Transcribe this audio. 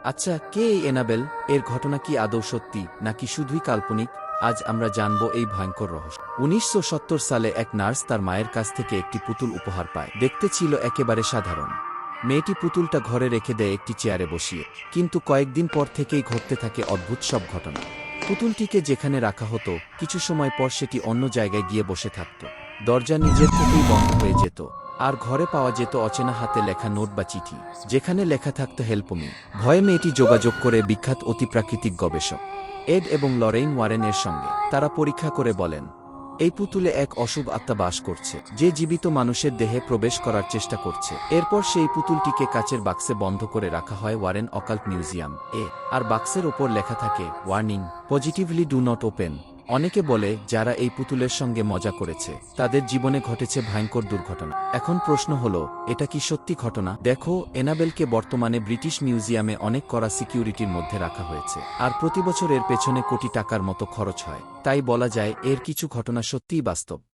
আচ্ছা, কে এই এনাবেল? এর ঘটনা কি আদৌ সত্যি নাকি শুধুই কাল্পনিক? আজ আমরা জানব এই ভয়ঙ্কর রহস্য। ১৯৭০ সালে এক নার্স তার মায়ের কাছ থেকে একটি পুতুল উপহার পায়। দেখতে ছিল একেবারে সাধারণ। মেয়েটি পুতুলটা ঘরে রেখে দেয় একটি চেয়ারে বসিয়ে। কিন্তু কয়েকদিন পর থেকেই ঘটতে থাকে অদ্ভুত সব ঘটনা। পুতুলটিকে যেখানে রাখা হতো, কিছু সময় পর সেটি অন্য জায়গায় গিয়ে বসে থাকত। দরজা নিজের থেকেই বন্ধ হয়ে যেত। আর ঘরে পাওয়া যেত অচেনা হাতে লেখা নোট বা চিঠি, যেখানে লেখা থাকত হেল্প মি। ভয়ে মেয়েটি যোগাযোগ করে বিখ্যাত অতিপ্রাকৃতিক গবেষক এড এবং লরেইন ওয়ারেনের সঙ্গে। তারা পরীক্ষা করে বলেন, এই পুতুলে এক অশুভ আত্মা বাস করছে, যে জীবিত মানুষের দেহে প্রবেশ করার চেষ্টা করছে। এরপর সেই পুতুলটিকে কাচের বাক্সে বন্ধ করে রাখা হয় ওয়ারেন অকাল্ট মিউজিয়াম এ। আর বাক্সের ওপর লেখা থাকে, warning, positively do not open. অনেকে বলে, যারা এই পুতুলের সঙ্গে মজা করেছে তাদের জীবনে ঘটেছে ভয়ঙ্কর দুর্ঘটনা। এখন প্রশ্ন হলো, এটা কি সত্যি ঘটনা? দেখো, এনাবেলকে বর্তমানে ব্রিটিশ মিউজিয়ামে অনেক কড়া সিকিউরিটির মধ্যে রাখা হয়েছে, আর প্রতিবছর এর পেছনে কোটি টাকার মতো খরচ হয়। তাই বলা যায়, এর কিছু ঘটনা সত্যিই বাস্তব।